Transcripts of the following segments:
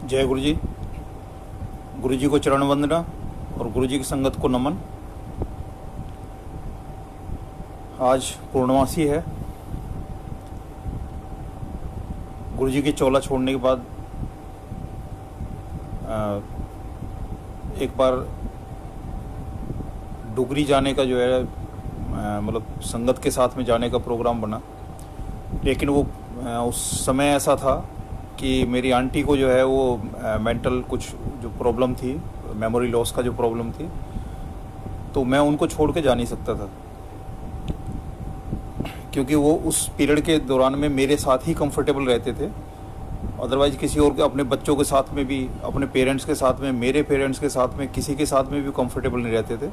जय गुरु जी को चरण वंदना और गुरु जी की संगत को नमन। आज पूर्णमासी है। गुरु जी की चोला छोड़ने के बाद एक बार डुगरी जाने का जो है मतलब संगत के साथ में जाने का प्रोग्राम बना, लेकिन वो उस समय ऐसा था कि मेरी आंटी को जो है वो मेंटल कुछ जो प्रॉब्लम थी, मेमोरी लॉस का जो प्रॉब्लम थी, तो मैं उनको छोड़ के जा नहीं सकता था, क्योंकि वो उस पीरियड के दौरान में मेरे साथ ही कंफर्टेबल रहते थे। अदरवाइज़ किसी और के, अपने बच्चों के साथ में भी, अपने पेरेंट्स के साथ में, मेरे पेरेंट्स के साथ में, किसी के साथ में भी कंफर्टेबल नहीं रहते थे।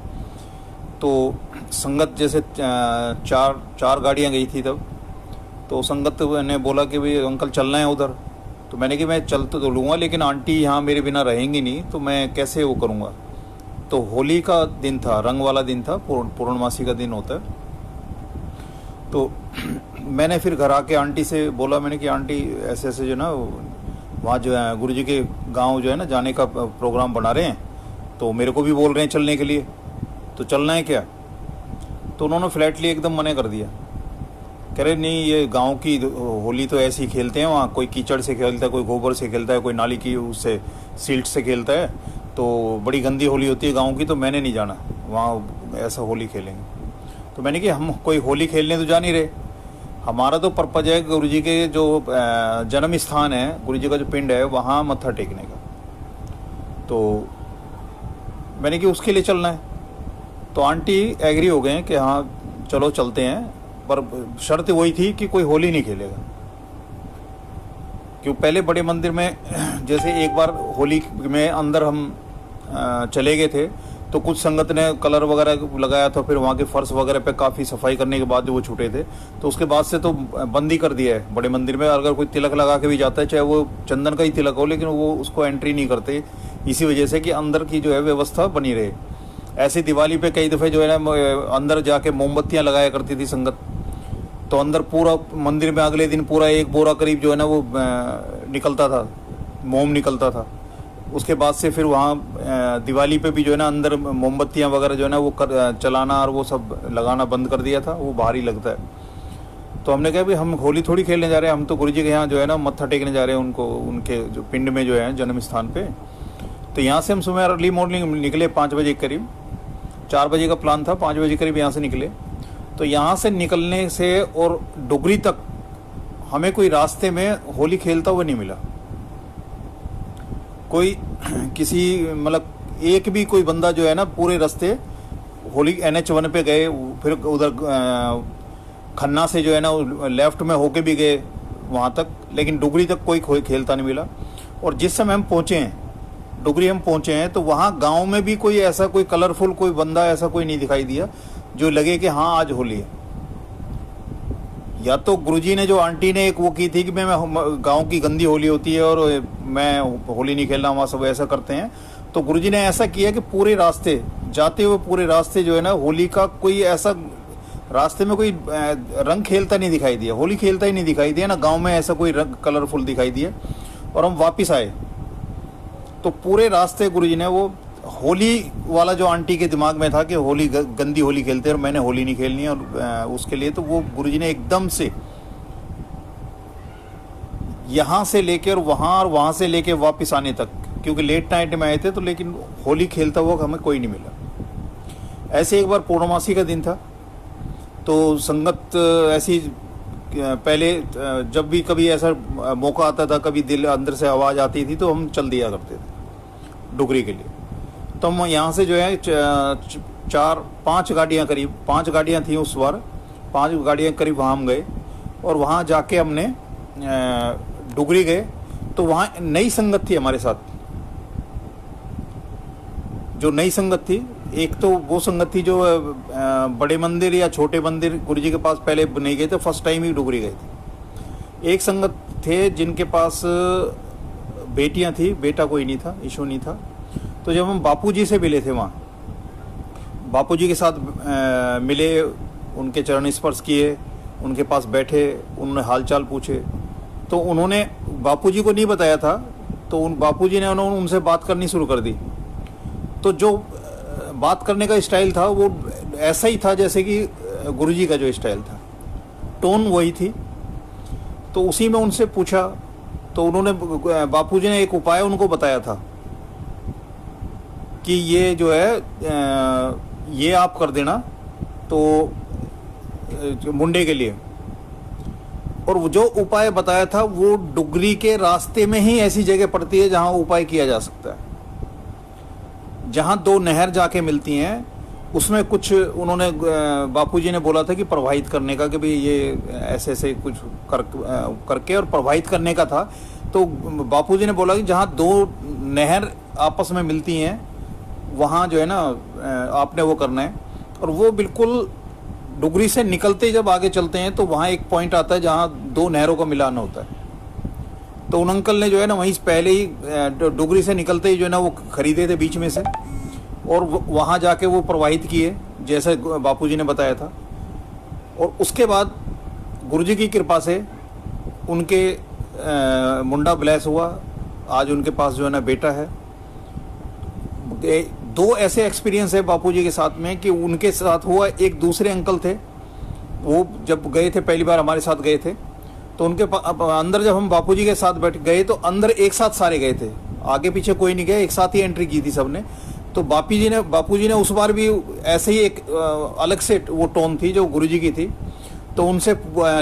तो संगत जैसे चार गाड़ियाँ गई थी तब, तो संगत ने बोला कि भाई अंकल चलना है उधर। तो मैंने कि मैं चल तो लूँगा, लेकिन आंटी यहाँ मेरे बिना रहेंगी नहीं, तो मैं कैसे वो करूँगा। तो होली का दिन था, रंग वाला दिन था, पूर्णमासी का दिन होता है। तो मैंने फिर घर आके आंटी से बोला, मैंने कि आंटी ऐसे ऐसे जो ना वहाँ जो है गुरु जी के गांव जो है ना जाने का प्रोग्राम बना रहे हैं, तो मेरे को भी बोल रहे हैं चलने के लिए, तो चलना है क्या। तो उन्होंने फ्लैटली एकदम मना कर दिया। कह रहे नहीं, ये गांव की होली तो ऐसे ही खेलते हैं, वहाँ कोई कीचड़ से खेलता है, कोई गोबर से खेलता है, कोई नाली की उससे सील्ट से खेलता है, तो बड़ी गंदी होली होती है गांव की, तो मैंने नहीं जाना वहाँ, ऐसा होली खेलेंगे। तो मैंने कि हम कोई होली खेलने तो जा नहीं रहे, हमारा तो पर्पज है गुरु जी के जो जन्म स्थान है, गुरु जी का जो पिंड है, वहाँ मत्था टेकने का। तो मैंने कि उसके लिए चलना है। तो आंटी एग्री हो गए कि हाँ चलो चलते हैं, पर शर्त वही थी कि कोई होली नहीं खेलेगा। क्यों, पहले बड़े मंदिर में जैसे एक बार होली में अंदर हम चले गए थे, तो कुछ संगत ने कलर वगैरह लगाया था, फिर वहाँ के फर्श वगैरह पे काफ़ी सफाई करने के बाद जो वो छूटे थे, तो उसके बाद से तो बंद ही कर दिया है बड़े मंदिर में। अगर कोई तिलक लगा के भी जाता है, चाहे वो चंदन का ही तिलक हो, लेकिन वो उसको एंट्री नहीं करते, इसी वजह से कि अंदर की जो है व्यवस्था बनी रहे। ऐसे दिवाली पे कई दफ़े जो है ना अंदर जाके मोमबत्तियाँ लगाया करती थी संगत, तो अंदर पूरा मंदिर में अगले दिन पूरा 1 बोरा करीब जो है ना वो निकलता था, मोम निकलता था। उसके बाद से फिर वहाँ दिवाली पे भी जो है ना अंदर मोमबत्तियाँ वगैरह जो है ना वो चलाना और वो सब लगाना बंद कर दिया था, वो बाहर ही लगता है। तो हमने कहा भाई हम होली थोड़ी खेलने जा रहे हैं, हम तो गुरु जी के यहाँ जो है ना मत्था टेकने जा रहे हैं उनको, उनके जो पिंड में जो है जन्म स्थान पे। तो यहाँ से हम सुबह अर्ली मॉर्निंग निकले 5 बजे करीब, 4 बजे का प्लान था, 5 बजे करीब यहाँ से निकले। तो यहाँ से निकलने से और डुगरी तक हमें कोई रास्ते में होली खेलता हुआ नहीं मिला। कोई किसी मतलब एक भी कोई बंदा जो है ना पूरे रास्ते होली NH1 पे गए, फिर उधर खन्ना से जो है ना लेफ्ट में होके भी गए वहाँ तक, लेकिन डुगरी तक कोई खेलता नहीं मिला। और जिस समय हम पहुँचे हैं डुगरी, हम पहुँचे हैं, तो वहाँ गांव में भी कोई ऐसा कोई कलरफुल कोई बंदा ऐसा कोई नहीं दिखाई दिया जो लगे कि हाँ आज होली है। या तो गुरुजी ने, जो आंटी ने एक वो की थी कि मैं गांव की गंदी होली होती है और मैं होली नहीं खेलना, वहाँ सब ऐसा करते हैं, तो गुरुजी ने ऐसा किया कि पूरे रास्ते जाते हुए पूरे रास्ते जो है ना होली का कोई ऐसा रास्ते में कोई रंग खेलता नहीं दिखाई दिया, होली खेलता ही नहीं दिखाई दिया ना, गांव में ऐसा कोई रंग कलरफुल दिखाई दिया। और हम वापस आए तो पूरे रास्ते गुरुजी ने वो होली वाला जो आंटी के दिमाग में था कि होली गंदी होली खेलते हैं और मैंने होली नहीं खेलनी है, और उसके लिए तो वो गुरुजी ने एकदम से यहाँ से लेकर वहाँ और वहाँ से लेकर वापस आने तक, क्योंकि लेट नाइट में आए थे, तो लेकिन होली खेलता हुआ हमें कोई नहीं मिला। ऐसे एक बार पूर्णमासी का दिन था, तो संगत ऐसी पहले जब भी कभी ऐसा मौका आता था, कभी दिल अंदर से आवाज़ आती थी, तो हम चल दिया करते थे डुगरी के लिए। तो हम यहाँ से जो है 5 गाड़ियाँ करीब, 5 गाड़ियाँ थी उस बार, 5 गाड़ियाँ करीब वहाँ हम गए, और वहाँ जाके हमने डुगरी गए। तो वहाँ नई संगत थी हमारे साथ, जो नई संगत थी, एक तो वो संगत थी जो बड़े मंदिर या छोटे मंदिर गुरु जी के पास पहले नहीं गए थे, फर्स्ट टाइम ही डुगरी गए थे। एक संगत थे जिनके पास बेटियां थी, बेटा कोई नहीं था, इशू नहीं था। तो जब हम बापूजी से मिले थे वहाँ, बापूजी के साथ मिले, उनके चरण स्पर्श किए, उनके पास बैठे, उन्होंने हालचाल पूछे। तो उन्होंने बापूजी को नहीं बताया था, तो उन बापूजी ने उन्होंने उनसे बात करनी शुरू कर दी। तो जो बात करने का स्टाइल था वो ऐसा ही था जैसे कि गुरुजी का जो स्टाइल था, टोन वही थी। तो उसी में उनसे पूछा, तो उन्होंने बापूजी ने एक उपाय उनको बताया था कि ये जो है ये आप कर देना तो मुंडे के लिए। और वो जो उपाय बताया था वो डुगरी के रास्ते में ही ऐसी जगह पड़ती है जहां उपाय किया जा सकता है, जहां दो नहर जाके मिलती हैं। उसमें कुछ उन्होंने बापूजी ने बोला था कि प्रवाहित करने का, कि भाई ये ऐसे ऐसे कुछ करके और प्रवाहित करने का था। तो बापूजी ने बोला कि जहां दो नहर आपस में मिलती हैं वहाँ जो है ना आपने वो करना है। और वो बिल्कुल डुगरी से निकलते जब आगे चलते हैं तो वहाँ एक पॉइंट आता है जहाँ दो नहरों का मिलान होता है। तो उन अंकल ने जो है ना वहीं पहले ही डुगरी से निकलते ही जो है ना वो खरीदे थे बीच में से, और वहाँ जाके वो प्रवाहित किए जैसे बापूजी ने बताया था। और उसके बाद गुरुजी की कृपा से उनके मुंडा ब्लेस हुआ। आज उनके पास जो है ना बेटा है। दो ऐसे एक्सपीरियंस है बापूजी के साथ में कि उनके साथ हुआ। एक दूसरे अंकल थे, वो जब गए थे पहली बार हमारे साथ गए थे, तो उनके अंदर जब हम बापूजी के साथ बैठ गए तो अंदर एक साथ सारे गए थे, आगे पीछे कोई नहीं गया, एक साथ ही एंट्री की थी सबने। तो बापूजी ने उस बार भी ऐसे ही एक अलग से वो टोन थी जो गुरुजी की थी। तो उनसे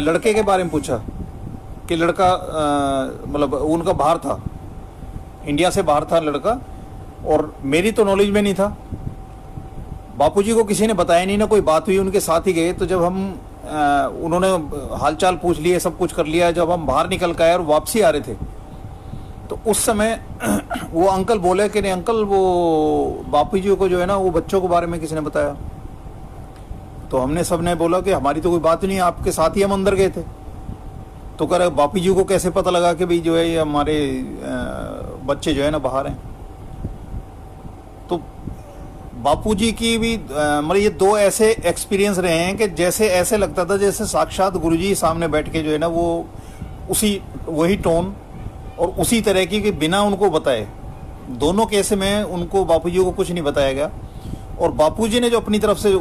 लड़के के बारे में पूछा कि लड़का मतलब उनका बाहर था, इंडिया से बाहर था लड़का, और मेरी तो नॉलेज में नहीं था। बापूजी को किसी ने बताया नहीं, ना कोई बात हुई, उनके साथ ही गए। तो जब हम उन्होंने हालचाल पूछ लिए, सब कुछ कर लिया, जब हम बाहर निकल के आए और वापसी आ रहे थे तो उस समय वो अंकल बोले कि नहीं अंकल, वो बापूजी को जो है ना वो बच्चों के बारे में किसी ने बताया। तो हमने सबने बोला कि हमारी तो कोई बात नहीं, आपके साथ ही हम अंदर गए थे। तो कह रहे बापूजी को कैसे पता लगा कि भाई जो है ये हमारे बच्चे जो है ना बाहर हैं। तो बापूजी की भी मतलब ये दो ऐसे एक्सपीरियंस रहे हैं कि जैसे ऐसे लगता था जैसे साक्षात गुरुजी सामने बैठ के जो है ना वो उसी वही टोन और उसी तरह की कि बिना उनको बताए, दोनों केस में उनको बापूजी को कुछ नहीं बताया गया। और बापूजी ने जो अपनी तरफ से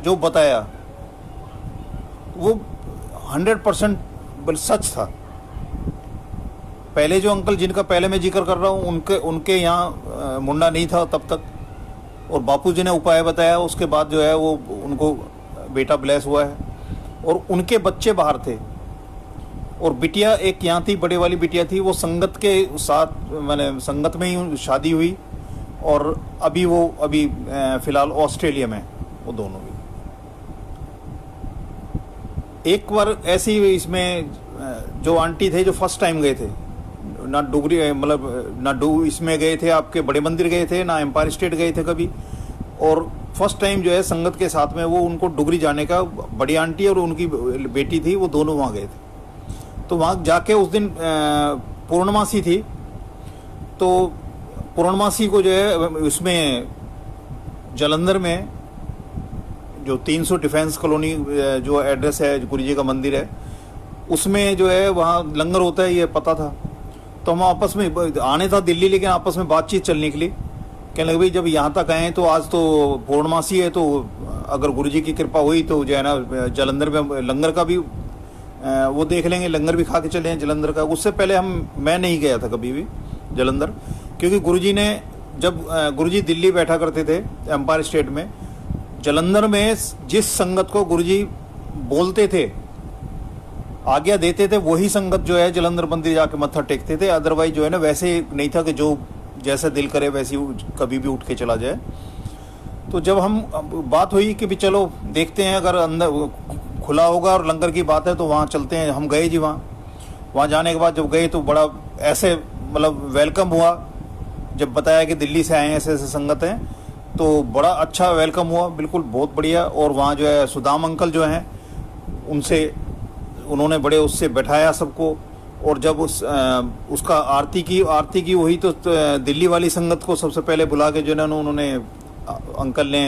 जो बताया वो 100% सच था। पहले जो अंकल जिनका पहले मैं जिक्र कर रहा हूँ उनके यहाँ मुंडा नहीं था तब तक, और बापूजी ने उपाय बताया, उसके बाद जो है वो उनको बेटा ब्लेस हुआ है और उनके बच्चे बाहर थे। और बिटिया एक यहाँ थी, बड़े वाली बिटिया थी, वो संगत के साथ मैंने संगत में ही शादी हुई और अभी फिलहाल ऑस्ट्रेलिया में वो दोनों भी। एक बार ऐसी इसमें जो आंटी थे जो फर्स्ट टाइम गए थे, ना डुगरी मतलब ना इसमें गए थे, आपके बड़े मंदिर गए थे, ना एम्पायर स्टेट गए थे कभी, और फर्स्ट टाइम जो है संगत के साथ में वो उनको डुगरी जाने का, बड़ी आंटी और उनकी बेटी थी वो दोनों वहाँ गए थे। तो वहाँ जाके उस दिन पूर्णमासी थी, तो पूर्णमासी को जो है उसमें जलंधर में जो 300 डिफेंस कॉलोनी जो एड्रेस है गुरु जी का मंदिर है, उसमें जो है वहाँ लंगर होता है, ये पता था। तो हम आपस में आने था दिल्ली, लेकिन आपस में बातचीत चल निकली, कहने लगे भाई जब यहाँ तक आए तो आज तो पूर्णमासी है, तो अगर गुरु जी की कृपा हुई तो जो है ना जलंधर में लंगर का भी वो देख लेंगे, लंगर भी खा के चले हैं जलंधर का। उससे पहले मैं नहीं गया था कभी भी जलंधर, क्योंकि गुरुजी ने जब गुरुजी दिल्ली बैठा करते थे एम्पायर स्टेट में, जलंधर में जिस संगत को गुरुजी बोलते थे, आज्ञा देते थे, वही संगत जो है जलंधर मंदिर जाके मत्था टेकते थे। अदरवाइज जो है ना वैसे नहीं था कि जो जैसा दिल करे वैसे कभी भी उठ के चला जाए। तो जब हम बात हुई कि भी चलो देखते हैं, अगर अंदर खुला होगा और लंगर की बात है तो वहाँ चलते हैं, हम गए जी। वहाँ जाने के बाद जब गए तो बड़ा ऐसे मतलब वेलकम हुआ, जब बताया कि दिल्ली से आए हैं, ऐसे ऐसे संगत हैं, तो बड़ा अच्छा वेलकम हुआ, बिल्कुल बहुत बढ़िया। और वहाँ जो है सुदाम अंकल जो हैं उन्होंने बड़े उससे बैठाया सबको, और जब उसका आरती की हुई तो दिल्ली वाली संगत को सबसे पहले बुला के जो है उन्होंने अंकल ने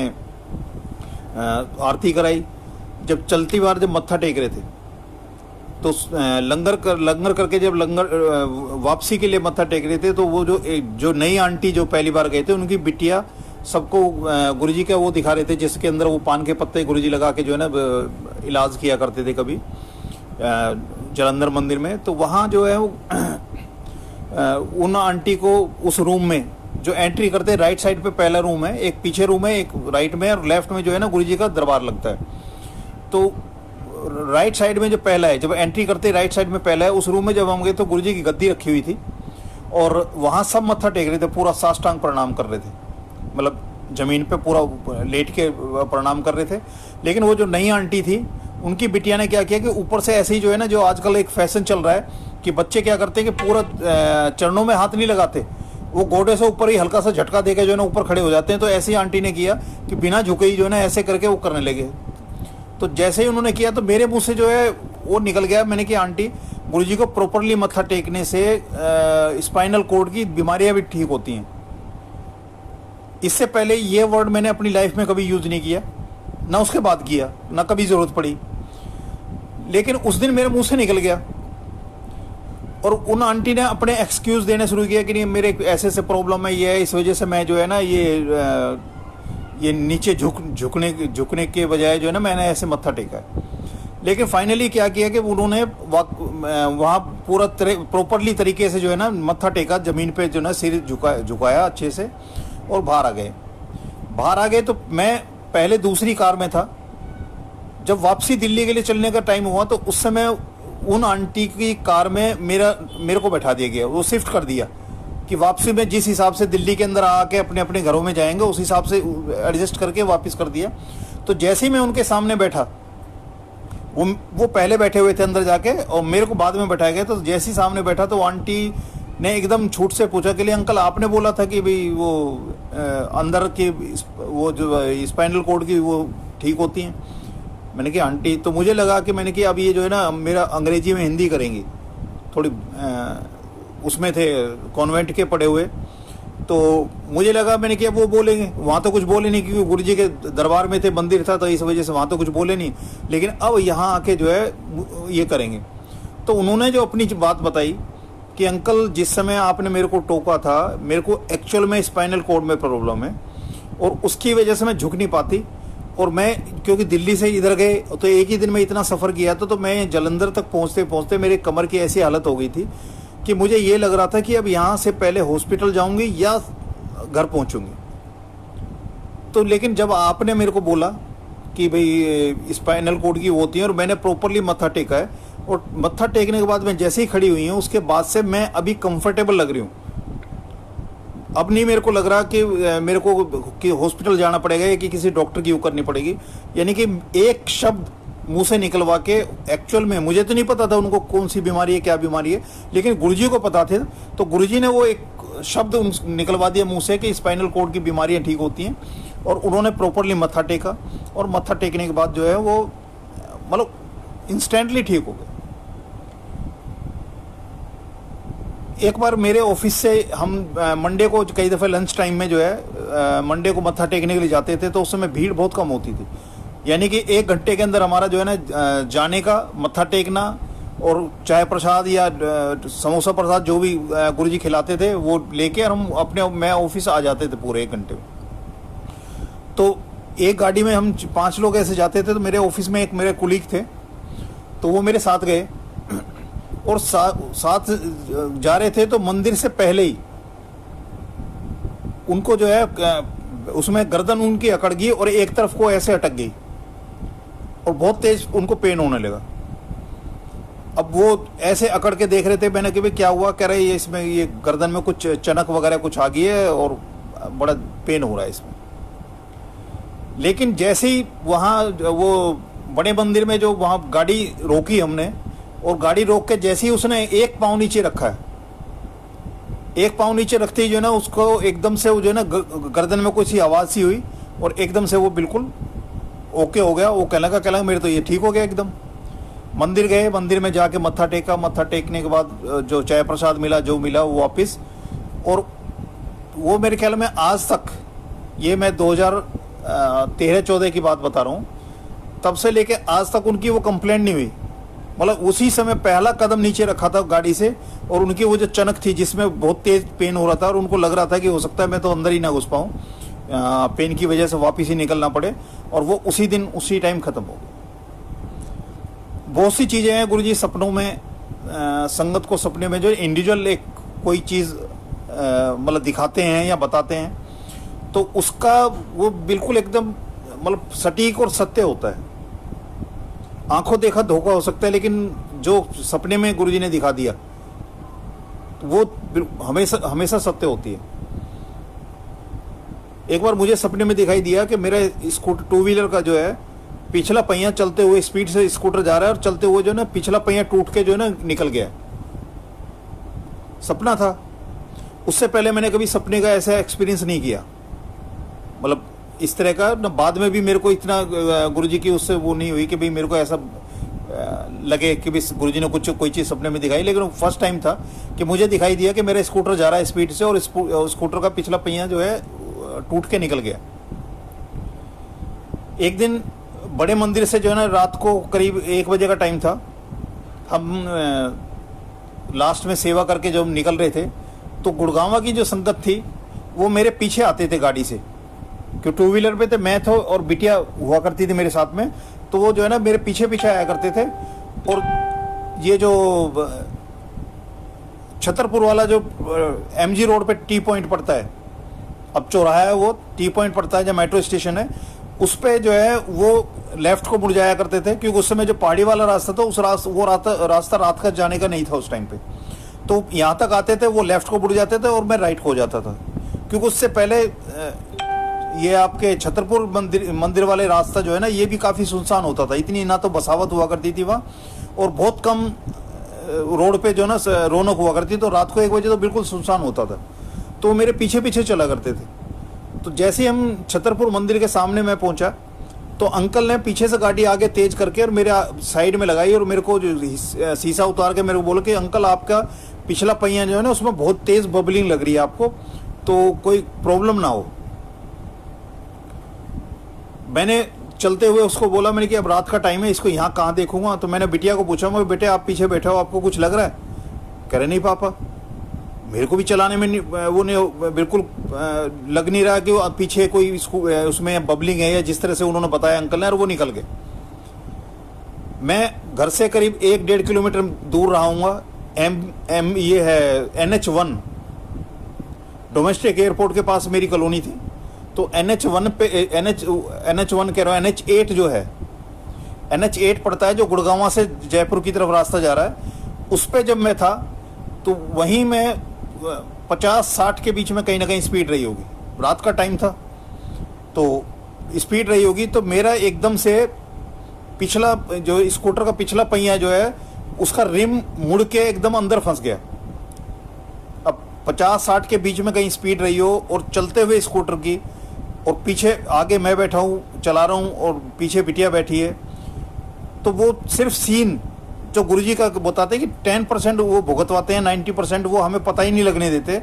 आरती कराई। जब चलती बार जब मत्था टेक रहे थे तो लंगर करके जब वापसी के लिए मत्था टेक रहे थे, तो वो जो नई आंटी जो पहली बार गए थे, उनकी बिटिया सबको गुरुजी का वो दिखा रहे थे, जिसके अंदर वो पान के पत्ते गुरुजी लगा के जो है ना इलाज किया करते थे कभी जलंधर मंदिर में। तो वहाँ जो है वो उन आंटी को उस रूम में जो एंट्री करते, राइट साइड पे पहला रूम है, एक पीछे रूम है, एक राइट में, और लेफ्ट में जो है ना गुरुजी का दरबार लगता है। तो राइट साइड में जो पहला है, जब एंट्री करते राइट साइड में पहला है, उस रूम में जब हम गए तो गुरुजी की गद्दी रखी हुई थी और वहाँ सब मत्था टेक रहे थे, पूरा साष्टांग प्रणाम कर रहे थे, मतलब जमीन पे पूरा लेट के प्रणाम कर रहे थे। लेकिन वो जो नई आंटी थी, उनकी बिटिया ने क्या किया कि ऊपर से ऐसे ही जो है ना, जो आजकल एक फैशन चल रहा है कि बच्चे क्या करते हैं कि पूरा चरणों में हाथ नहीं लगाते, वो गोडे से ऊपर ही हल्का सा झटका देके जो है ना ऊपर खड़े हो जाते हैं। तो ऐसी आंटी ने किया कि बिना झुके ही जो है ना ऐसे करके वो करने लगे। तो जैसे ही उन्होंने किया तो मेरे मुंह से जो है वो निकल गया। मैंने कहा आंटी, गुरुजी को प्रॉपरली मत्था टेकने से स्पाइनल कॉर्ड की बीमारियां भी ठीक होती हैं। इससे पहले ये वर्ड मैंने अपनी लाइफ में कभी यूज नहीं किया, ना उसके बाद किया, ना कभी जरूरत पड़ी, लेकिन उस दिन मेरे मुंह से निकल गया। और उन आंटी ने अपने एक्सक्यूज देने शुरू किया कि नहीं, मेरे ऐसे ऐसे प्रॉब्लम है, ये है, इस वजह से मैं जो है ना ये नीचे झुकने के बजाय जो है ना मैंने ऐसे मत्था टेका है। लेकिन फाइनली क्या किया कि उन्होंने वहाँ पूरा प्रॉपरली तरीके से जो है ना मत्था टेका, जमीन पे जो ना सिर झुकाया अच्छे से, और बाहर आ गए। तो मैं पहले दूसरी कार में था। जब वापसी दिल्ली के लिए चलने का टाइम हुआ तो उस समय उन आंटी की कार में मेरे को बैठा दिया गया, वो शिफ्ट कर दिया कि वापसी में जिस हिसाब से दिल्ली के अंदर आके अपने अपने घरों में जाएंगे उस हिसाब से एडजस्ट करके वापस कर दिया। तो जैसे ही मैं उनके सामने बैठा, वो पहले बैठे हुए थे अंदर जाके और मेरे को बाद में बैठाया गया। तो जैसे ही सामने बैठा तो आंटी ने एकदम छूट से पूछा कि अंकल, आपने बोला था कि भाई वो अंदर की वो जो स्पाइनल कॉर्ड की वो ठीक होती हैं। मैंने कहा आंटी, तो मुझे लगा कि मैंने कहा अब ये जो है ना मेरा अंग्रेजी में हिंदी करेंगी, थोड़ी उसमें थे कॉन्वेंट के पढ़े हुए, तो मुझे लगा, मैंने कहा वो बोलेंगे, वहाँ तो कुछ बोले नहीं क्योंकि गुरुजी के दरबार में थे, मंदिर था, तो इस वजह से वहाँ तो कुछ बोले नहीं। लेकिन अब यहाँ आके जो है ये करेंगे। तो उन्होंने जो अपनी बात बताई कि अंकल, जिस समय आपने मेरे को टोका था, मेरे को एक्चुअल में स्पाइनल कॉर्ड में प्रॉब्लम है और उसकी वजह से मैं झुक नहीं पाती। और मैं क्योंकि दिल्ली से इधर गए तो एक ही दिन में इतना सफ़र किया तो मैं जलंधर तक पहुँचते पहुँचते मेरे कमर की ऐसी हालत हो गई थी कि मुझे ये लग रहा था कि अब यहाँ से पहले हॉस्पिटल जाऊँगी या घर पहुँचूँगी। तो लेकिन जब आपने मेरे को बोला कि भाई स्पाइनल कॉर्ड की होती है और मैंने प्रॉपरली मत्था टेका है, और मत्था टेकने के बाद मैं जैसे ही खड़ी हुई हूँ उसके बाद से मैं अभी कंफर्टेबल लग रही हूँ। अब नहीं मेरे को लग रहा कि मेरे को कि हॉस्पिटल जाना पड़ेगा या कि किसी डॉक्टर की वो करनी पड़ेगी। यानी कि एक शब्द मुंह से निकलवा के, एक्चुअल में मुझे तो नहीं पता था उनको कौन सी बीमारी है, क्या बीमारी है, लेकिन गुरुजी को पता थे। तो गुरुजी ने वो एक शब्द निकलवा दिया मुंह से कि स्पाइनल कॉर्ड की बीमारियां ठीक होती हैं, और उन्होंने प्रॉपरली मत्था टेका और मत्था टेकने के बाद जो है वो मतलब इंस्टेंटली ठीक हो गए। एक बार मेरे ऑफिस से हम मंडे को कई दफ़े लंच टाइम में जो है मंडे को मत्था टेकने के लिए जाते थे, तो उस समय भीड़ बहुत कम होती थी। यानी कि 1 घंटे के अंदर हमारा जो है ना जाने का, मत्था टेकना और चाय प्रसाद या समोसा प्रसाद जो भी गुरुजी खिलाते थे वो लेके हम मैं ऑफिस आ जाते थे पूरे 1 घंटे में। तो एक गाड़ी में हम 5 लोग ऐसे जाते थे। तो मेरे ऑफिस में एक मेरे कुलीग थे, तो वो मेरे साथ गए और साथ जा रहे थे। तो मंदिर से पहले ही उनको जो है उसमें गर्दन उनकी अकड़ गई और एक तरफ को ऐसे अटक गई और बहुत तेज उनको पेन होने लगा। अब वो ऐसे अकड़ के देख रहे थे। मैंने कहा क्या हुआ? कह रहे ये इसमें ये गर्दन में कुछ चनक वगैरह कुछ आ गई है और बड़ा पेन हो रहा है इसमें। लेकिन जैसे ही वहाँ वो बड़े मंदिर में जो वहाँ गाड़ी रोकी हमने, और गाड़ी रोक के जैसे ही उसने एक पाँव नीचे रखा है, एक पाँव नीचे रखते ही जो है ना उसको एकदम से वो जो है ना गर्दन में कुछ आवाज़ सी हुई और एकदम से वो बिल्कुल ओके हो गया। वो कहने लगा मेरे तो ये ठीक हो गया एकदम। मंदिर गए, मंदिर में जाके मत्था टेका, मत्था टेकने के बाद जो चाय प्रसाद मिला जो मिला वो वापस। और वो मेरे ख्याल में आज तक, ये मैं 2013-14 की बात बता रहा हूँ, तब से लेके आज तक उनकी वो कंप्लेंट नहीं हुई मतलब उसी समय पहला कदम नीचे रखा था गाड़ी से, और उनकी वो जो चनक थी जिसमें बहुत तेज पेन हो रहा था और उनको लग रहा था कि हो सकता है मैं तो अंदर ही ना घुस पाऊँ, पेन की वजह से वापस ही निकलना पड़े, और वो उसी दिन उसी टाइम ख़त्म हो गई। बहुत सी चीज़ें हैं गुरुजी सपनों में, संगत को सपने में जो इंडिविजुअल एक कोई चीज़ मतलब दिखाते हैं या बताते हैं, तो उसका वो बिल्कुल एकदम मतलब सटीक और सत्य होता है। आंखों देखा धोखा हो सकता है, लेकिन जो सपने में गुरुजी ने दिखा दिया वो हमेशा हमेशा सत्य होती है। एक बार मुझे सपने में दिखाई दिया कि मेरा स्कूटर टू व्हीलर का जो है पिछला पहिया चलते हुए स्पीड से स्कूटर जा रहा है और चलते हुए जो है ना पिछला पहिया टूट के जो है ना निकल गया। सपना था, उससे पहले मैंने कभी सपने का ऐसा एक्सपीरियंस नहीं किया, मतलब इस तरह का ना। बाद में भी मेरे को इतना गुरुजी की उससे वो नहीं हुई कि भाई मेरे को ऐसा लगे कि भाई गुरुजी ने कुछ कोई चीज़ सपने में दिखाई, लेकिन फर्स्ट टाइम था कि मुझे दिखाई दिया कि मेरा स्कूटर जा रहा है स्पीड से और स्कूटर का पिछला पहिया जो है टूट के निकल गया। एक दिन बड़े मंदिर से जो है ना रात को करीब 1 बजे का टाइम था, हम लास्ट में सेवा करके जब निकल रहे थे तो गुड़गांवा की जो संगत थी वो मेरे पीछे आते थे गाड़ी से, क्योंकि टू व्हीलर पे थे, मैं था और बिटिया हुआ करती थी मेरे साथ में, तो वो जो है ना मेरे पीछे पीछे आया करते थे। और ये जो छतरपुर वाला जो MG रोड पे टी पॉइंट पड़ता है, अब चौराहा है वो टी पॉइंट पड़ता है, जो मेट्रो स्टेशन है उस पे जो है वो लेफ्ट को मुड़ जाया करते थे, क्योंकि उस समय जो पहाड़ी वाला रास्ता था उस रास्ता रात का जाने का नहीं था उस टाइम पे। तो यहाँ तक आते थे वो लेफ्ट को मुड़ जाते थे और मैं राइट को हो जाता था, क्योंकि उससे पहले ये आपके छतरपुर मंदिर वाले रास्ता जो है ना ये भी काफ़ी सुनसान होता था, इतनी ना तो बसावत हुआ करती थी वहाँ, और बहुत कम रोड पे जो ना रौनक हुआ करती, तो रात को 1 बजे तो बिल्कुल सुनसान होता था। तो मेरे पीछे पीछे चला करते थे। तो जैसे ही हम छतरपुर मंदिर के सामने मैं पहुंचा तो अंकल ने पीछे से गाड़ी आगे तेज करके और मेरे साइड में लगाई और मेरे को जो शीशा उतार के मेरे को बोला कि अंकल आपका पिछला पहिया जो है ना उसमें बहुत तेज बबलिंग लग रही है आपको, तो कोई प्रॉब्लम ना हो। मैंने चलते हुए उसको बोला, मैंने कि अब रात का टाइम है, इसको यहाँ कहाँ देखूंगा। तो मैंने बिटिया को पूछा, मैं बेटे आप पीछे बैठे हो, आपको कुछ लग रहा है? कह रहे नहीं पापा, मेरे को भी चलाने में वो नहीं बिल्कुल लग नहीं रहा कि पीछे कोई उसमें बबलिंग है, या जिस तरह से उन्होंने बताया अंकल ने, और वो निकल गए। मैं घर से करीब 1-1.5 किलोमीटर दूर रहा। ये है NH1 डोमेस्टिक एयरपोर्ट के पास मेरी कॉलोनी थी। तो NH1 पे NH1 कह रहा हूँ, NH8 जो है, NH8 पड़ता है जो गुड़गांव से जयपुर की तरफ रास्ता जा रहा है, उस पर जब मैं था तो वहीं मैं 50-60 के बीच में कहीं ना कहीं स्पीड रही होगी। रात का टाइम था तो स्पीड रही होगी। तो मेरा एकदम से पिछला जो स्कूटर का पिछला पहिया जो है उसका रिम मुड़ के एकदम अंदर फंस गया। अब 50-60 के बीच में कहीं स्पीड रही हो और चलते हुए स्कूटर की, और पीछे आगे मैं बैठा हूँ चला रहा हूँ और पीछे बिटिया बैठी है, तो वो सिर्फ सीन जो गुरुजी का बताते हैं कि 10% वो भुगतवाते हैं, 90% वो हमें पता ही नहीं लगने देते।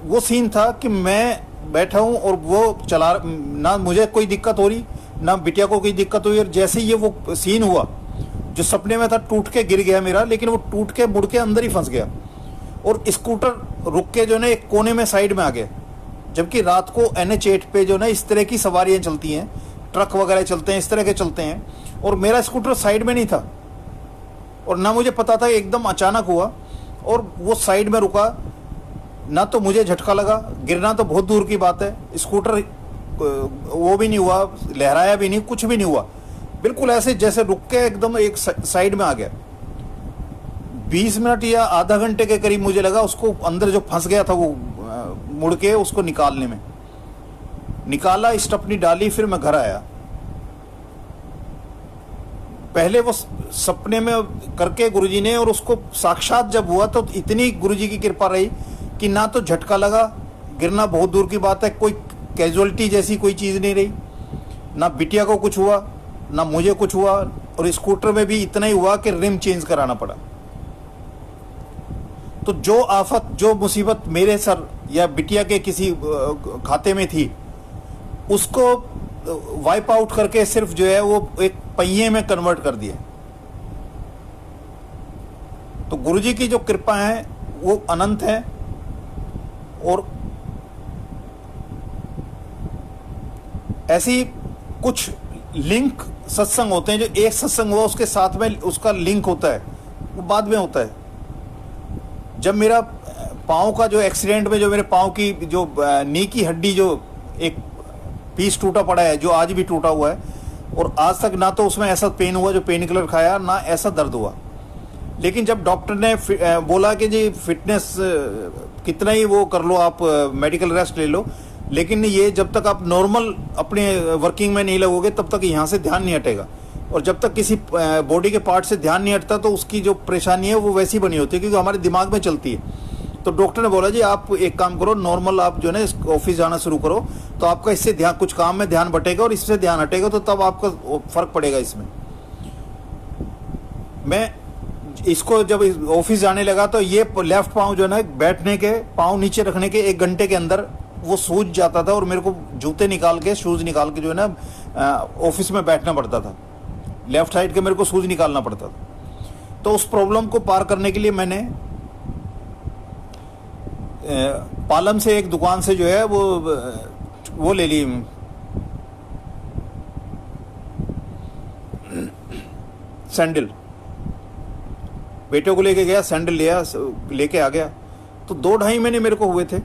वो सीन था कि मैं बैठा हूँ और वो चला, ना मुझे कोई दिक्कत हो रही ना बिटिया को कोई दिक्कत हुई। और जैसे ही ये वो सीन हुआ जो सपने में था, टूट के गिर गया मेरा, लेकिन वो टूट के मुड़ के अंदर ही फंस गया और स्कूटर रुक के जो ना एक कोने में साइड में आ गया। जबकि रात को NH8 पे जो ना इस तरह की सवारियाँ चलती हैं, ट्रक वगैरह चलते हैं, इस तरह के चलते हैं, और मेरा स्कूटर साइड में नहीं था और ना मुझे पता था, एकदम अचानक हुआ और वो साइड में रुका। ना तो मुझे झटका लगा, गिरना तो बहुत दूर की बात है, स्कूटर वो भी नहीं हुआ, लहराया भी नहीं, कुछ भी नहीं हुआ, बिल्कुल ऐसे जैसे रुक के एकदम एक साइड में आ गया। 20 मिनट या आधा घंटे के करीब मुझे लगा उसको अंदर जो फंस गया था वो मुड़ के उसको निकालने में। निकाला, स्टपनी डाली, फिर मैं घर आया। पहले वो सपने में करके गुरुजी ने, और उसको साक्षात जब हुआ तो इतनी गुरुजी की कृपा रही कि ना तो झटका लगा, गिरना बहुत दूर की बात है, कोई कैजुअलिटी जैसी कोई चीज़ नहीं रही, ना बिटिया को कुछ हुआ ना मुझे कुछ हुआ, और स्कूटर में भी इतना ही हुआ कि रिम चेंज कराना पड़ा। तो जो आफत, जो मुसीबत मेरे सर या बिटिया के किसी खाते में थी, उसको वाइप आउट करके सिर्फ जो है वो एक पहिए में कन्वर्ट कर दिया। तो गुरुजी की जो कृपा है वो अनंत है। और ऐसी कुछ लिंक सत्संग होते हैं, जो एक सत्संग हुआ उसके साथ में उसका लिंक होता है, वो बाद में होता है। जब मेरा पाँव का जो एक्सीडेंट में जो मेरे पाँव की जो नी की हड्डी जो एक पीस टूटा पड़ा है, जो आज भी टूटा हुआ है, और आज तक ना तो उसमें ऐसा पेन हुआ जो पेन किलर खाया, ना ऐसा दर्द हुआ। लेकिन जब डॉक्टर ने बोला कि जी फिटनेस कितना ही वो कर लो, आप मेडिकल रेस्ट ले लो, लेकिन ये जब तक आप नॉर्मल अपने वर्किंग में नहीं लगोगे तब तक यहाँ से ध्यान नहीं हटेगा। और जब तक किसी बॉडी के पार्ट से ध्यान नहीं हटता तो उसकी जो परेशानी है वो वैसी बनी होती है, क्योंकि हमारे दिमाग में चलती है। तो डॉक्टर ने बोला जी आप एक काम करो, नॉर्मल आप जो है ना ऑफिस जाना शुरू करो, तो आपका इससे ध्यान, कुछ काम में ध्यान बटेगा और इससे ध्यान हटेगा, तो तब आपका फर्क पड़ेगा इसमें। मैं इसको जब ऑफिस जाने लगा तो ये लेफ्ट पाँव जो है ना, बैठने के, पाँव नीचे रखने के 1 घंटे के अंदर वो सूज जाता था, और मेरे को जूते निकाल के, शूज़ निकाल के जो है ना ऑफिस में बैठना पड़ता था। लेफ्ट साइड के मेरे को शूज़ निकालना पड़ता था। तो उस प्रॉब्लम को पार करने के लिए मैंने पालम से एक दुकान से जो है वो ले ली, सैंडल। बेटे को लेके गया, सैंडल लिया, लेके आ गया। तो 2-2.5 महीने मेरे को हुए थे।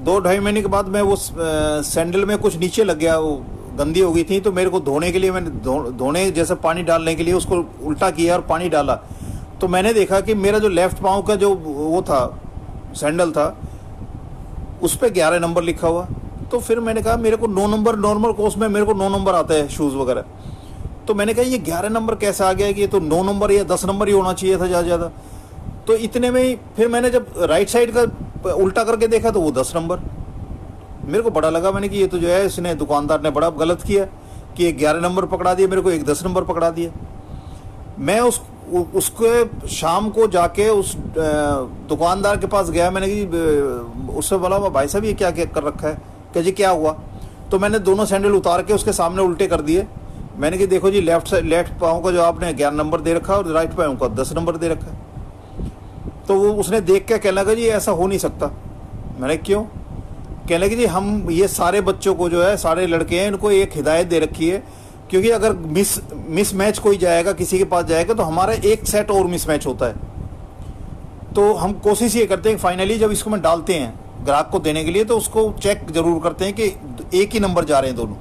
2-2.5 महीने के बाद मैं वो सैंडल में कुछ नीचे लग गया, वो गंदी हो गई थी। तो मेरे को धोने के लिए, मैंने धोने जैसे पानी डालने के लिए उसको उल्टा किया और पानी डाला। तो मैंने देखा कि मेरा जो लेफ्ट पाँव का जो वो था, सैंडल था, उस पर 11 नंबर लिखा हुआ। तो फिर मैंने कहा मेरे को 9 नंबर, नॉर्मल कोर्स में मेरे को 9 नंबर आता है शूज़ वगैरह। तो मैंने कहा ये 11 नंबर कैसे आ गया, कि ये तो 9 नंबर या 10 नंबर ही होना चाहिए था ज़्यादा ज़्यादा। तो इतने में ही फिर मैंने जब राइट साइड का उल्टा करके देखा तो वो 10 नंबर। मेरे को बड़ा लगा, मैंने कि ये तो जो है इसने, दुकानदार ने बड़ा गलत किया कि एक 11 नंबर पकड़ा दिया, मेरे को एक 10 नंबर पकड़ा दिया। मैं उसके शाम को जाके उस दुकानदार के पास गया। मैंने कि उससे बोला भाई साहब ये क्या कर रखा है, कि जी क्या हुआ। तो मैंने दोनों सैंडल उतार के उसके सामने उल्टे कर दिए। मैंने कि देखो जी लेफ्ट पाँव का जो आपने 11 नंबर दे रखा है और राइट पाँव का 10 नंबर दे रखा है। तो वो उसने देख के कहने लगा जी ऐसा हो नहीं सकता। मैंने क्यों? कहने लगे जी हम ये सारे बच्चों को जो है, सारे लड़के हैं, इनको एक हिदायत दे रखी है, क्योंकि अगर मिस मैच कोई जाएगा, किसी के पास जाएगा, तो हमारा एक सेट और मिस मैच होता है। तो हम कोशिश ये करते हैं कि फाइनली जब इसको मैं डालते हैं ग्राहक को देने के लिए, तो उसको चेक जरूर करते हैं कि एक ही नंबर जा रहे हैं दोनों।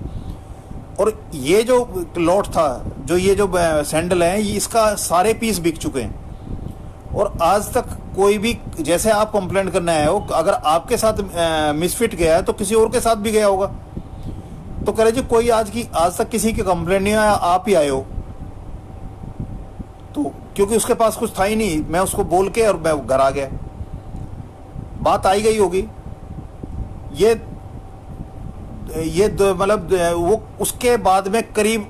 और ये जो लॉट था, जो ये जो सैंडल है, इसका सारे पीस बिक चुके हैं। और आज तक कोई भी, जैसे आप कंप्लेंट करने आए हो, अगर आपके साथ मिसफिट गया है तो किसी और के साथ भी गया होगा। तो कह रहे जी कोई आज तक किसी की कंप्लेंट नहीं आया, आप ही आए हो। तो क्योंकि उसके पास कुछ था ही नहीं, मैं उसको बोल के और मैं घर आ गया। बात आई गई होगी। ये मतलब वो उसके बाद में करीब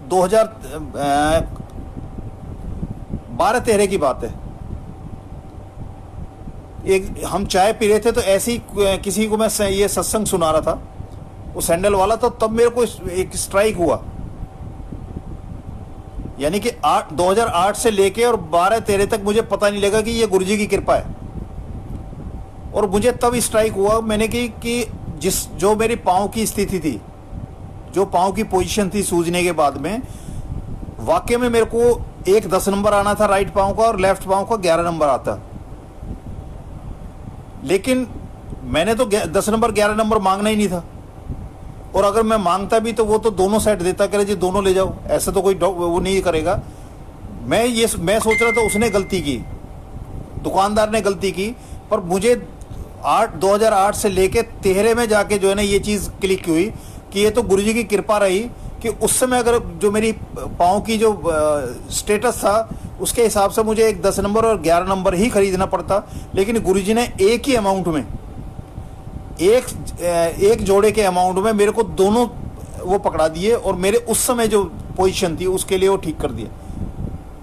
2012-13 की बात है। एक हम चाय पी रहे थे, तो ऐसे ही किसी को मैं ये सत्संग सुना रहा था, वो सैंडल वाला। तो तब मेरे को एक स्ट्राइक हुआ, यानी कि 2008 से लेके और 12-13 तक मुझे पता नहीं लगा कि ये गुरुजी की कृपा है। और मुझे तब स्ट्राइक हुआ, मैंने कि जो मेरी पाँव की स्थिति थी, जो पाँव की पोजीशन थी सूजने के बाद में, वाकई में मेरे को एक 10 नंबर आना था राइट पाँव का, और लेफ्ट पाँव का 11 नंबर आता। लेकिन मैंने तो 10 नंबर 11 नंबर मांगना ही नहीं था। और अगर मैं मांगता भी तो वो तो दोनों सेट देता, करे जी दोनों ले जाओ, ऐसा तो कोई वो नहीं करेगा। मैं सोच रहा था उसने गलती की, दुकानदार ने गलती की। पर मुझे 2008 से लेके 13 में जाके जो है ना ये चीज़ क्लिक हुई कि ये तो गुरुजी की कृपा रही, कि उस समय अगर जो मेरी पाँव की जो स्टेटस था उसके हिसाब से मुझे एक 10 नंबर और 11 नंबर ही खरीदना पड़ता। लेकिन गुरुजी ने एक ही अमाउंट में, एक जोड़े के अमाउंट में मेरे को दोनों वो पकड़ा दिए, और मेरे उस समय जो पोजीशन थी उसके लिए वो ठीक कर दिया।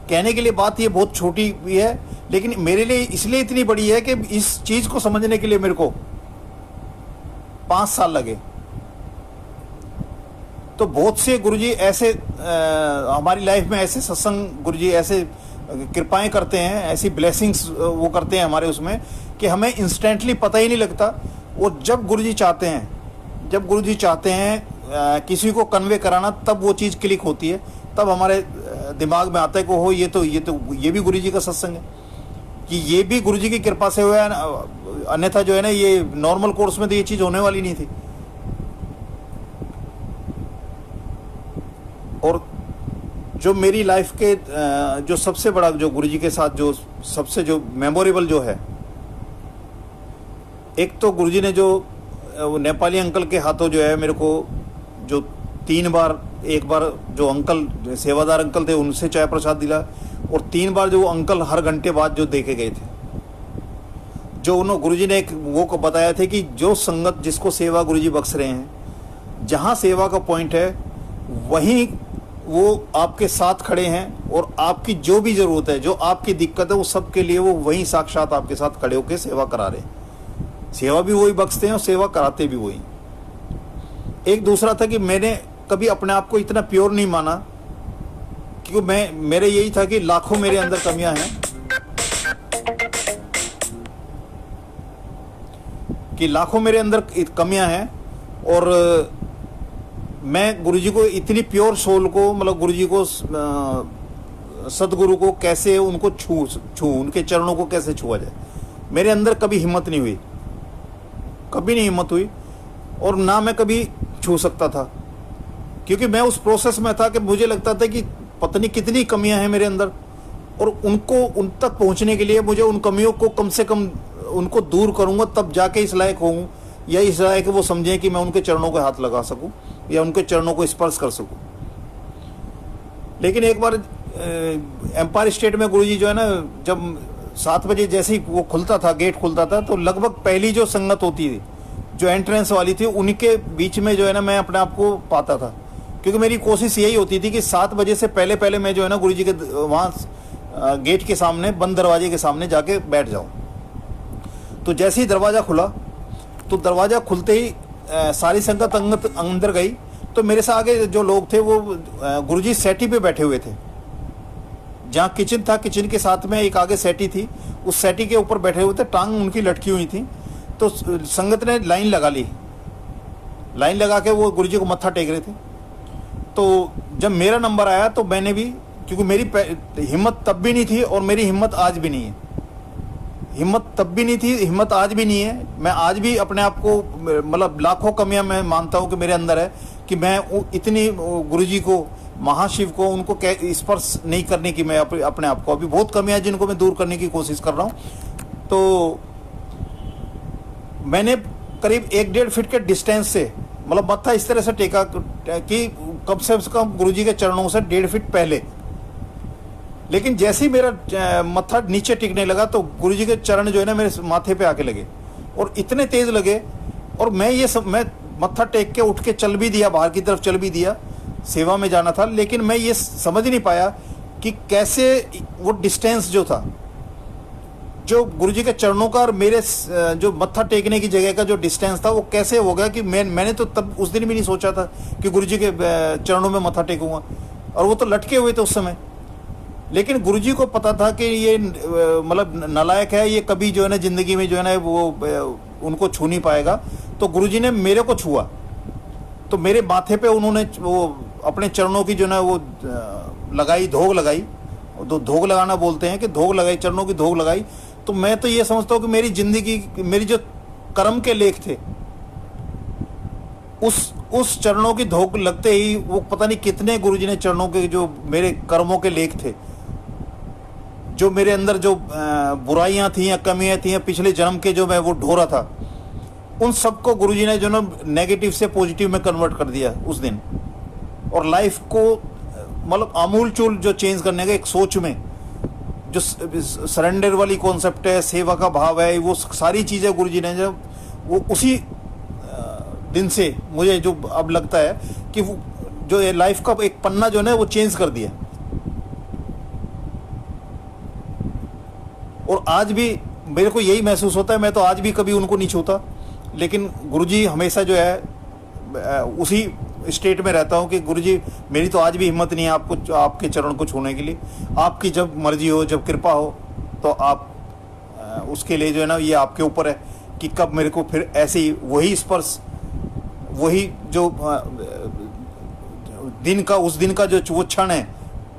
कहने के लिए बात ये बहुत छोटी भी है, लेकिन मेरे लिए इसलिए इतनी बड़ी है कि इस चीज़ को समझने के लिए मेरे को 5 साल लगे। तो बहुत से गुरुजी ऐसे हमारी लाइफ में, ऐसे सत्संग गुरुजी ऐसे कृपाएं करते हैं, ऐसी ब्लेसिंग्स वो करते हैं हमारे उसमें कि हमें इंस्टेंटली पता ही नहीं लगता। और जब गुरुजी चाहते हैं किसी को कन्वे कराना, तब वो चीज़ क्लिक होती है, तब हमारे दिमाग में आता है कि हो ये भी गुरुजी का सत्संग है, कि ये भी गुरुजी की कृपा से हुआ है, अन्यथा जो है ना ये नॉर्मल कोर्स में तो ये चीज़ होने वाली नहीं थी। और जो मेरी लाइफ के जो सबसे बड़ा जो गुरुजी के साथ जो सबसे जो मेमोरेबल जो है, एक तो गुरुजी ने जो नेपाली अंकल के हाथों जो है मेरे को जो 3 बार, एक बार जो अंकल सेवादार अंकल थे उनसे चाय प्रसाद दिला, और 3 बार जो वो अंकल हर घंटे बाद जो देके गए थे, जो उन्होंने गुरुजी ने एक वो को बताया थे कि जो संगत जिसको सेवा गुरुजी बख्श रहे हैं, जहाँ सेवा का पॉइंट है वहीं वो आपके साथ खड़े हैं, और आपकी जो भी ज़रूरत है, जो आपकी दिक्कत है, वो सब के लिए वो वहीं साक्षात आपके साथ खड़े होकर सेवा करा रहे हैं। सेवा भी वही बख्शते हैं और सेवा कराते भी वही। एक दूसरा था कि मैंने कभी अपने आप को इतना प्योर नहीं माना, क्योंकि मेरे यही था कि लाखों मेरे अंदर कमियां हैं, और मैं गुरुजी को इतनी प्योर सोल को, मतलब गुरुजी को, सदगुरु को कैसे उनको छू उनके चरणों को कैसे छुआ जाए, मेरे अंदर कभी हिम्मत नहीं हुई, और ना मैं कभी छू सकता था, क्योंकि मैं उस प्रोसेस में था कि मुझे लगता था कि पता नहीं कितनी कमियां हैं मेरे अंदर, और उन तक पहुंचने के लिए मुझे उन कमियों को कम से कम उनको दूर करूंगा, तब जाके इस लायक होऊं, या इस लायक वो समझें कि मैं उनके चरणों को हाथ लगा सकूं या उनके चरणों को स्पर्श कर सकूं। लेकिन एक बार एम्पायर स्टेट में गुरुजी जो है ना, जब 7 बजे जैसे ही वो खुलता था, गेट खुलता था, तो लगभग पहली जो संगत होती थी, जो एंट्रेंस वाली थी, उनके बीच में जो है ना मैं अपने आप को पाता था, क्योंकि मेरी कोशिश यही होती थी कि 7 बजे से पहले मैं जो है ना गुरुजी के वहाँ गेट के सामने, बंद दरवाजे के सामने जाके बैठ जाऊँ। तो जैसे ही दरवाज़ा खुला, तो दरवाज़ा खुलते ही सारी संगत अंदर गई, तो मेरे से आगे जो लोग थे वो गुरुजी सेटी पे बैठे हुए थे, जहाँ किचन था, किचन के साथ में एक आगे सेटी थी, उस सेटी के ऊपर बैठे हुए थे, टांग उनकी लटकी हुई थी। तो संगत ने लाइन लगा के वो गुरुजी को मत्था टेक रहे थे। तो जब मेरा नंबर आया तो मैंने भी, क्योंकि मेरी हिम्मत तब भी नहीं थी और मेरी हिम्मत आज भी नहीं है, हिम्मत तब भी नहीं थी, हिम्मत आज भी नहीं है। मैं आज भी अपने आप को, मतलब लाखों कमियां मैं मानता हूं कि मेरे अंदर है, कि मैं इतनी गुरुजी को, महाशिव को, उनको स्पर्श नहीं करने की मैं अपने आप को, अभी बहुत कमियां हैं जिनको मैं दूर करने की कोशिश कर रहा हूं। तो मैंने करीब 1-1.5 फीट के डिस्टेंस से, मतलब मत्था इस तरह से टेका कि कम से कम गुरुजी के चरणों से 1.5 फीट पहले। लेकिन जैसे ही मेरा मत्था नीचे टिकने लगा तो गुरुजी के चरण जो है ना मेरे माथे पे आके लगे, और इतने तेज लगे, और मैं मत्था टेक के उठ के चल भी दिया, बाहर की तरफ चल भी दिया, सेवा में जाना था। लेकिन मैं ये समझ नहीं पाया कि कैसे वो डिस्टेंस जो था, जो गुरुजी के चरणों का और मेरे जो मत्था टेकने की जगह का जो डिस्टेंस था, वो कैसे हो गया कि मैंने तो तब उस दिन भी नहीं सोचा था कि गुरुजी के चरणों में मत्था टेकूंगा, और वो तो लटके हुए थे उस समय। लेकिन गुरुजी को पता था कि ये मतलब नालायक है, ये कभी जो है ना जिंदगी में जो है ना वो उनको छू नहीं पाएगा। तो गुरुजी ने मेरे को छुआ, तो मेरे माथे पे उन्होंने वो अपने चरणों की जो ना वो लगाई, धोग लगाई, धोग लगाना बोलते हैं, कि धोग लगाई, चरणों की धोग लगाई। तो मैं तो ये समझता हूँ कि मेरी जिंदगी, मेरी जो कर्म के लेख थे, उस चरणों की धोख लगते ही वो पता नहीं कितने गुरुजी ने चरणों के जो मेरे कर्मों के लेख थे, जो मेरे अंदर जो बुराइयां थी या कमियां थी या पिछले जन्म के जो मैं वो ढो रहा था, उन सबको गुरुजी ने जो ना नेगेटिव से पॉजिटिव में कन्वर्ट कर दिया उस दिन। और लाइफ को मतलब आमूल चूल जो चेंज करने का एक सोच में, जो सरेंडर वाली कॉन्सेप्ट है, सेवा का भाव है, वो सारी चीज़ें गुरुजी ने जब वो उसी दिन से मुझे जो अब लगता है कि वो जो लाइफ का एक पन्ना जो है वो चेंज कर दिया। और आज भी मेरे को यही महसूस होता है, मैं तो आज भी कभी उनको नहीं छूता, लेकिन गुरुजी हमेशा जो है उसी स्टेट में रहता हूँ कि गुरुजी मेरी तो आज भी हिम्मत नहीं है आपको, आपके चरण को छूने के लिए। आपकी जब मर्जी हो, जब कृपा हो, तो आप उसके लिए जो है ना, ये आपके ऊपर है कि कब मेरे को फिर ऐसे ही वही स्पर्श, वही जो उस दिन का जो वो क्षण है,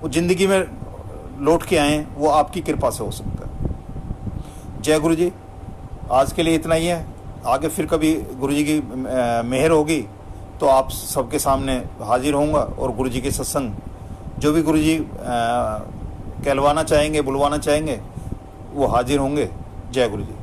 वो जिंदगी में लौट के आए, वो आपकी कृपा से हो सकता है। जय गुरु जी। आज के लिए इतना ही है। आगे फिर कभी गुरु जी की मेहर होगी तो आप सबके सामने हाजिर होऊंगा, और गुरु जी के सत्संग जो भी गुरु जी कहलवाना चाहेंगे, बुलवाना चाहेंगे, वो हाजिर होंगे। जय गुरु जी।